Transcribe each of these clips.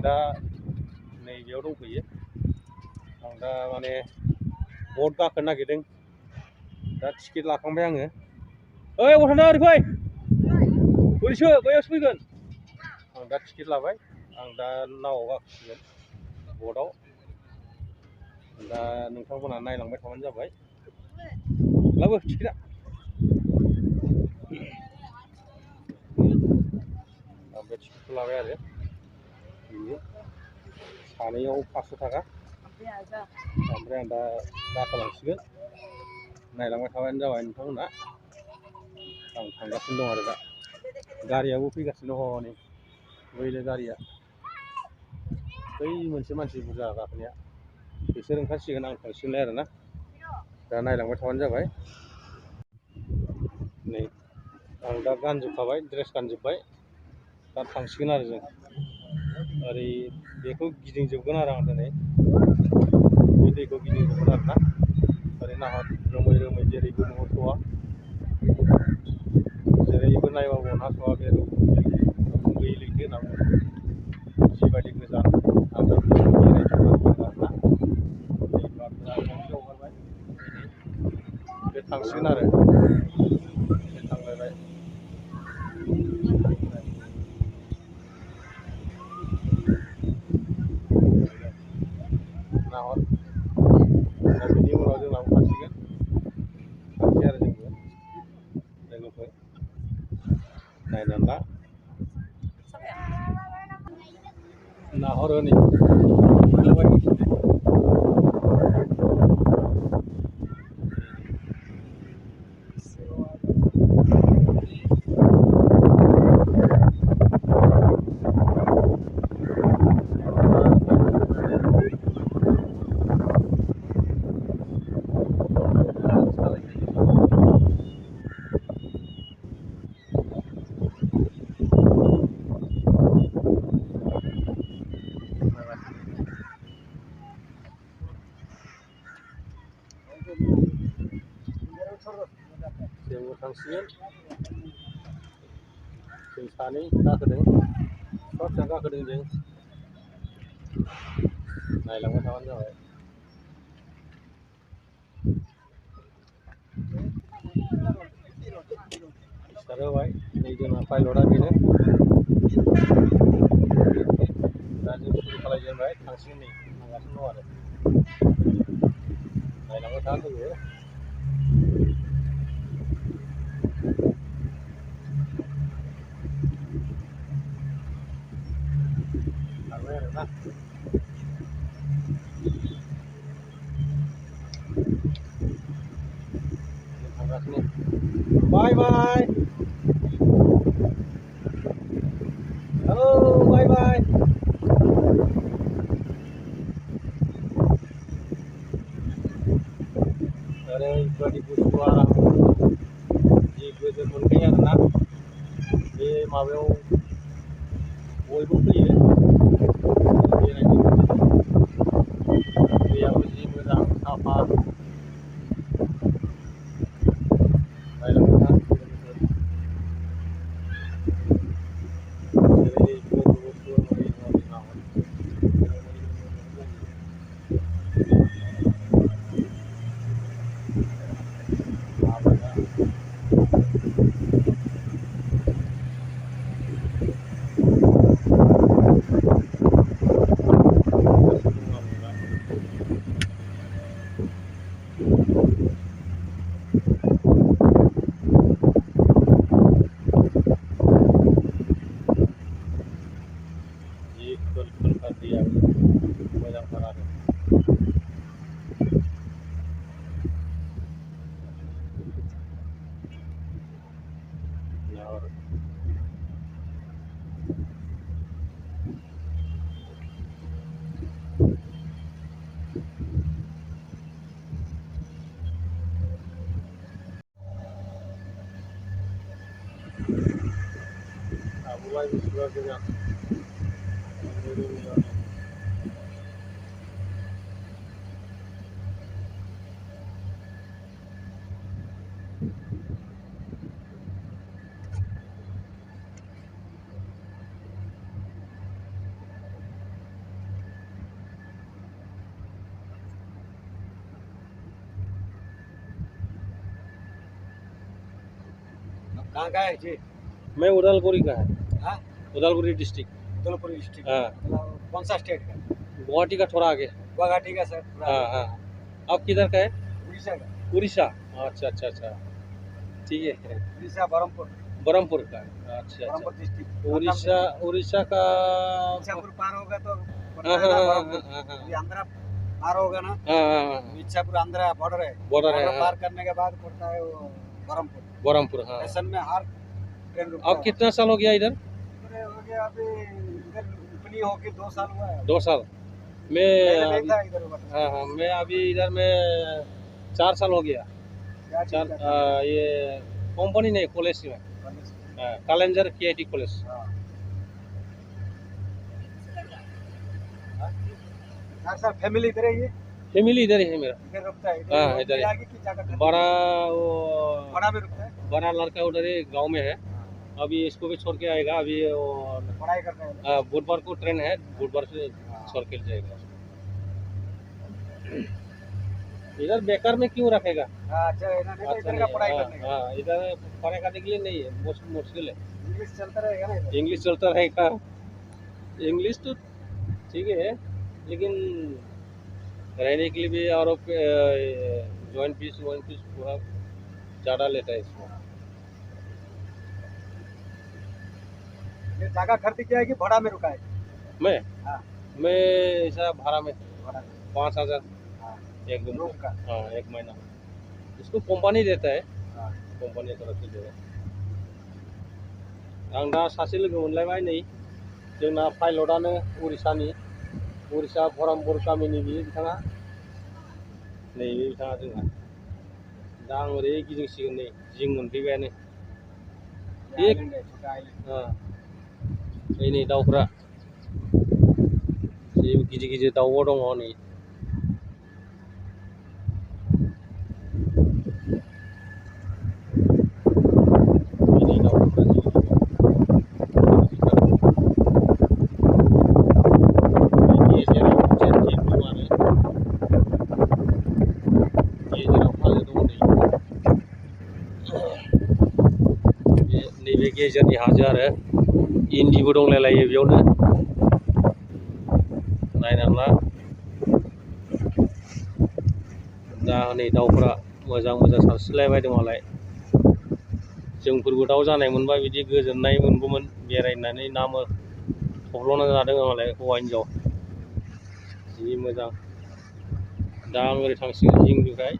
दा नैबेयाव दंफैयो। आं दा माने बट गाखोनो नागिरदों। दा टिकेट लाखांबाय आङो। ओइ अबाव थांदों ओरै फै। ओरैसो बैयावसो फैगोन। आं दा टिकेट लाबाय। आं दा नावआव गाखोसिगोन बटआव। दा नोंथांमोनहा नायलांबाय थाबानो जाबाय। लाबो टिकेटआ। आं बे टिकेटखौ लाबाय आरो बेयो सानैयाव 500 थाखा। ओमफ्राय आं दा गाखोलांसिगोन। नायलांबाय थाबानो जाबाय नोंथांमोनहा। आं थांगासिनो दं आरो दा गारियाबो फैगासिनो दङ नै बैनो गारिया। बै मोनसे मानसि बुरजा गाखोनाया बिसोर ओंखारसिगोन आं थांसिगोनलाय आरोना। दा नायलांबाय थाबानो जाबाय। नै आं दा गानजोबखाबाय, ड्रेस गानजोब्बाय। दा थांसिगोन आरो जों ओरै बेखौ गिदिंजोबगोन आरो आं दिनै बे दैखौ गिदिंजोबगोन आरोना। ओरै नाहर रोमै रोमै जेरैबो नुहुरस'वा, जेरैबो नायबाबो नुहास'वा बे गैयि लैथो होनना बुङो। जिबायदि गोजान आं दा बेरायजोबनांगोन आरोना। दै गंसे हगारबाय बे थांसिगोन आरो बे थांलायबाय। नाहर दा बिनि उनाव जोंनाबो थांसिगोन। थांसै आरो जोंबो लोगोफोर नायनानै ला। नाहर हनै जोंबो थांसिगोन। जों सानै गाखोदों, फिसा फिसा गाखोदों जों। नायलांबाय थाबानो जाबाय। स्टार्ट होबाय। नै जोंना पाइलटआ बेनो। दा जों सुरु खालायजेनबाय। थांसिगोन नै थांगासिनो दं आरो नायलांबाय था लोगो। खारबाय आरोना। जों थांगासिनो। Bye bye. Hello bye bye. ओरैबायदि गुसु आराम जि गोजोन मोनखायो आरोना। बे माबायाव बयबो फैयो बेरायनो। दैयाबो जि मोजां साफा। नायलांबाय था लोगोफोर। जेरैबो नुहुरस'वा ओरै हरै नाहर रोमै रोमै नुहुरलायो। हाबाय दा थांगासिनो दं आङो दा। जि खोल खोलथार दैयाबो मोजांथार आरो नाहर। आबौलाय बेसेबा गोजान रोमै रोमैयानो। कहाँ का है जी? मैं उदालगुरी का है। हाँ, उदालगुरी डिस्ट्रिक्ट। उदलपुर डिस्ट्रिक्ट। हाँ, मतलब कौन सा स्टेट का? गुवाहाटी का थोड़ा आगे। गुवाहाटी का सर? हाँ हाँ। आप किधर का है? उड़ीसा का। उड़ीसा। अच्छा अच्छा अच्छा, ठीक है। उड़ीसा बरहमपुर। बरहमपुर का। अच्छा अच्छा। बरहमपुर डिस्ट्रिक्ट। उड़ीसा, उड़ीसा का। इच्छापुर पार होगा तो पड़ता हाँ है ना हाँ बरहमपुर। हाँ हाँ ये आंध्रा पार होगा ना, हाँ हाँ, इच्छापुर आंध्रा बॉर्डर है। बॉर्डर है। बॉर्डर हाँ, पार करने के बाद पड़ता है वो बरहमपुर। बरहमपुर। हाँ। स्टेशन में हर ट्रेन रुकता अब है। कितना साल हो गया इधर? इधर हो गया अभी, इधर ओपनिंग होके 2 साल हुआ है। 2 साल। मैं पहले नहीं अभी, था इधर हुआ। हाँ हाँ, मैं अभी इधर में 4 साल हो गया। क्या चीज़ 4 का था? ये कंपनी नहीं, कॉलेज में। Calendar KIT college. हाँ। 4 साल फैमिली इधर है ये? फैमिली इधर ही है मेरा। इधर रुकता है? हाँ, इधर ही। आगे की जगह खाती है? बड़ा वो बड़ा में रुकता है? बड़ा लड़का उधर ही गांव में है। अभी इसको भी छोड़ के आएगा। अभी पढ़ाई करता है? बुधवार को ट्रेन है, बुधवार से छोड़ के जाएगा। इधर बेकार में क्यों रखेगा? अच्छा, इधर का पढ़ाई करने का। हाँ, इधर पढ़ाई करने के लिए नहीं है, मुश्किल है। इंग्लिश चलता रहेगा ना इधर? इंग्लिश चलता रहेगा। इंग्लिश तो ठीक है, लेकिन रहने के लिए भी और जॉइंट फीस पूरा ज़्यादा लेता है इसमें। ये जगह खरीदी क्या है कि भाड़ा में रुका है? मैं हाँ, मैं ऐसा भाड़ा में भाड़ा में। 5,000 हाँ, एक दिन रूम का। हाँ, एक महीना। इसको कंपनी देता है, हाँ। कंपनी तरफ से देगा। आं दा सासे लोगो मोनलायबाय नै जोंना पाइलटआनो उड़िसानि, उड़िसा बरहमपुर गामिनि बियो बिथाङा। नैबे बिथाङा जोंहा। दा आं ओरै गिदिंसिगोन नै, जिं मोनफैबायानो। एक आइलैंड है, छोटा आइलैंड। हाँ, नै दाउफ्रा जि गिदिर गिदिर दाउबो दङ नै। नैबे गेजेरनि हाजो आरो इन्दिबो दंलायलायो बेयावनो। नायनानै ला। दा नै दाउफ्रा मोजां मोजां सानस्रिलायबायदों मालाय। जोंफोरबो दाउ जानाय मोनबा बिदि गोजोननाय मोनगौमोन, बेरायनानै ना थब्ल'ना जादों मालाय हौवा हिन्जाव। जि मोजां। दा आं ओरै थांसिगोन जिंनिफ्राय।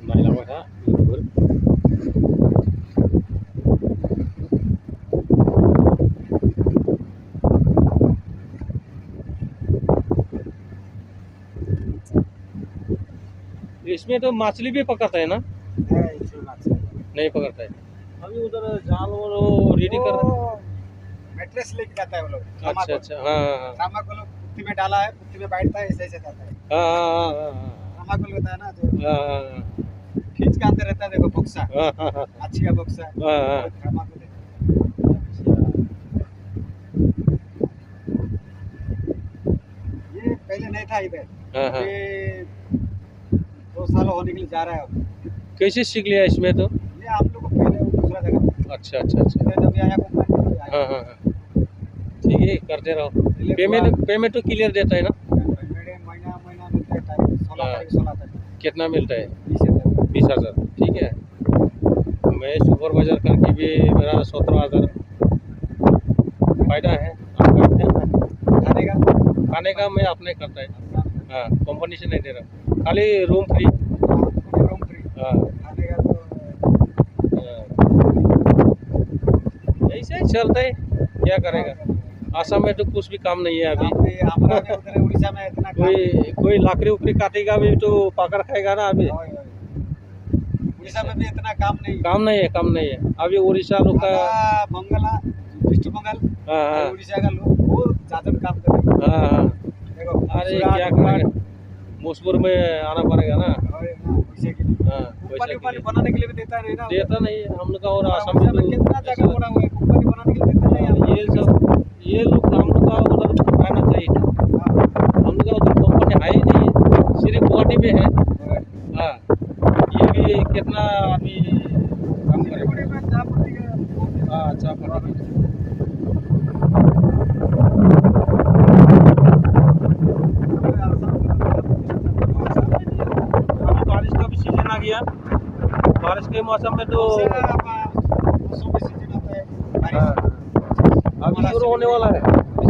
नायलांबाय था लोगोफोर। इसमें तो मछली भी पकड़ता है ना? नहीं पकड़ता है। अभी उधर जाल वो रेडी कर रहे हैं। मैट्रेस लेके जाता है वो लोग। अच्छा अच्छा, हाँ हाँ रामा को लोग पुट्टी में डाला है, पुट्टी में बैठता है, ऐसे ऐसे जाता है। हाँ रामा को होता है ना जो हाँ खींच के अंदर रहता है, देखो बक्सा, हाँ अच्छी का बक्सा। हाँ। रामा को देखो। ये पहले नहीं था इधर। हाँ। ये 2 साल होने के लिए जा रहा है अब। कैसे सीख लिया इसमें तो? ये आप लोग को पहले दूसरा जगह। अच्छा अच्छा अच्छा। जब आया कंपनी हाँ, ठीक है, करते रहो। पेमेंट तो क्लियर देता है ना? महीना मिलता है, 16 तारीख 16 तारीख। कितना मिलता है? 20,000। 20,000, ठीक है। मैं सुपरवाइजर करके भी मेरा 17,000 फायदा है। खाने का मैं अपने करता है। हाँ, कंपनी से नहीं दे रहा, खाली रूम फ्री। हाँ, ऐसे ही चलता है, क्या करेगा। आसाम में तो कुछ भी काम नहीं है अभी। उड़ीसा में इतना कोई लाकड़ी उकड़ी काटेगा भी तो पकड़ खाएगा ना अभी। उड़ीसा में भी इतना काम नहीं है। अभी उड़ीसा लोग का बंगाला वेस्ट बंगाल, हाँ उड़ीसा का लोग वो ज्यादा काम कर रहे हैं। हाँ। अरे क्या करेगा, मुजफ्फर में आना पड़ेगा ना। कंपनी बनाने के लिए भी देता नहीं ना। देता नहीं है हम लोग का। और आसाम में कितना जगह पड़ा हुआ है, कंपनी बनाने के लिए देता नहीं है। ये लोग हम लोग का उधर रहना चाहिए था। हम लोग का उधर मौसम में तो अभी शुरू होने वाला है, अभी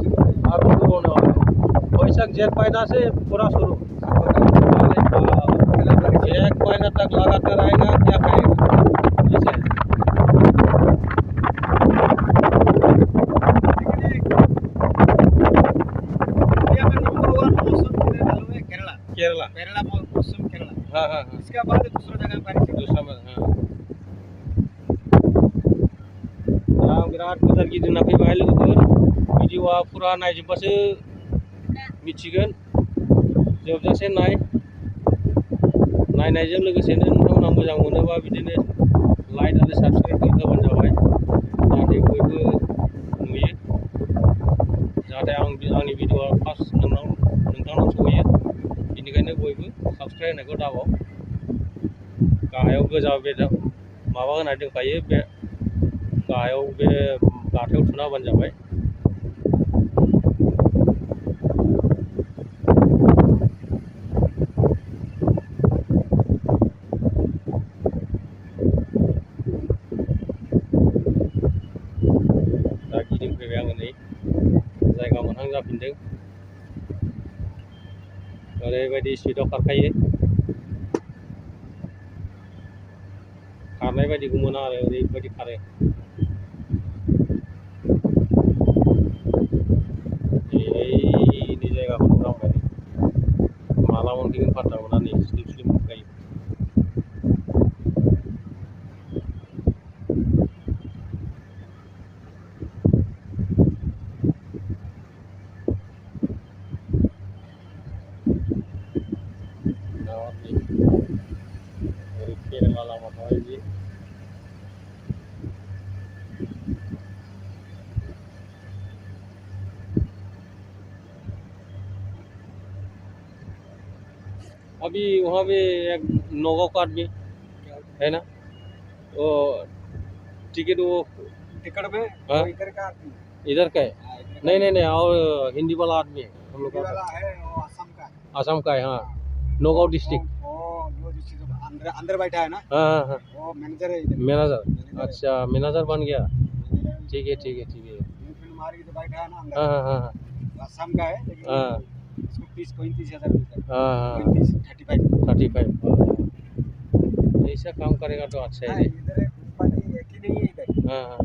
शुरू होने वाला है। वैशाख जेठ महीना से पूरा शुरू। एक महीना तक लगातार आएगा, क्या करेगा जैसे केरला। केरला मौसम केरला। हाँ हाँ हाँ, इसके बाद दूसरा जगह बारिश दूसरा में हाँ yang birat besar gitu nabi bae lugur biji wa pura naik jebas Michigan जोबजासे नायनायजों लोगोसेनो नोंथांमोना मोजां मोनोबा बिदिनो लाइक आरो साबस्क्राइब खालामबानो जाबाय, जाहाथे बयबो नुयो, जाहाथे आंनि भिडिअआ फार्स्ट नोंथांनाव सहैयो। बेनिखायनो बयबो साबस्क्राइब होनायखौ दाबाव। गाहायाव गोजा माबा होनाय दंखायो, बे गाहायाव बे गाथायाव थुना होबानो जाबाय। दा गिदिंफैबाय आङो नै जायगा मोनहां जाफिनदों। ओरैबायदि स्पिडआव खारखायो, खारनाय बायदिखौ मोना आरो ओरैबायदि खारो। नि जायगाखौ नुलांबाय, माला मोनफैगोन फात्ता मोना, नै स्लिप स्लिप मोनखायो। ओरै केरेला लामा थाबाय बिदि। अभी वहाँ पे एक नौगांव का आदमी है ना, वो टिकट वो टिकट में हाँ? वो इधर का आदमी इधर का है? नहीं नहीं नहीं, और हिंदी वाला आदमी है हम लोग वाला का, है, वो असम का है। असम का है। हाँ, नौगांव डिस्ट्रिक्ट। वो डिस्ट्रिक्ट अंदर अंदर बैठा है ना, हाँ हाँ हाँ, वो मैनेजर है इधर। मैनेजर। अच्छा, मैनेजर बन गया, ठीक है ठीक है ठीक है। फिल्म मार के तो बैठा है ना अंदर। हाँ हाँ हाँ हाँ वो असम का है, लेकिन हाँ इसको 35,000 मिलता है। हाँ 35 ऐसा काम करेगा तो अच्छा है। इधर कंपनी एक ही नहीं है इधर। हाँ हाँ,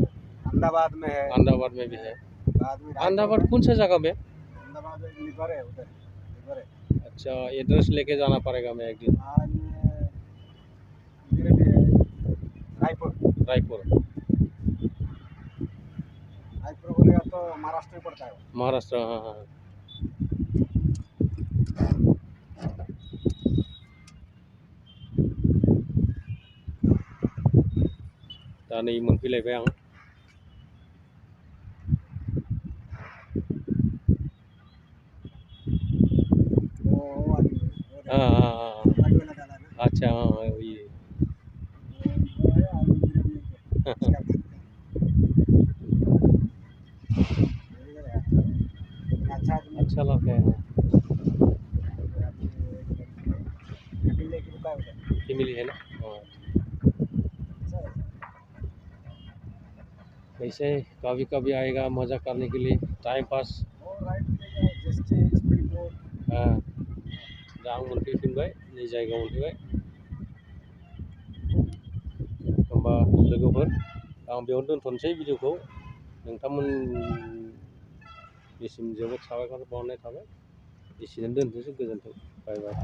अहमदाबाद में है, अहमदाबाद में भी है। बाद में अहमदाबाद कौन सा जगह में? अहमदाबाद में लिवर है, उधर लिवर है। अच्छा, एड्रेस लेके जाना पड़ेगा मैं एक दिन। बाद में इधर भी है, रायपुर। रायपुर, रायपुर बोलेगा तो महाराष्ट्र में पड़ता है वो। महाराष्ट्र। हाँ हाँ, दा नै मोनफैलायबाय आं। वो आदमी वो हाँ हाँ हाँ, वाइट वाला डाला है ना। अच्छा हाँ हाँ, ये वो है, और इधर भी है, इसका इधर है। अच्छा आदमी अच्छा लगता है। मिलने की रुका है उधर। फैमिली है ना। हाँ, अच्छा है। वैसे कभी कभी आएगा मज़ा करने के लिए, टाइम पास। वो राइट में जस्ट स्प्रिंग रोड। हाँ, दा आं मोनफैफिनबाय, नै जायगायाव मोनफैबाय। होमबा लोगोफोर, आं बेयावनो दोनथ'नोसै भिडिअखौ। नोंथांमोननिसिम जोबोद साबायखर बावनाय थाबाय। एसेनो दोनथ'नोसै, गोजोन्थों, बाय बाय।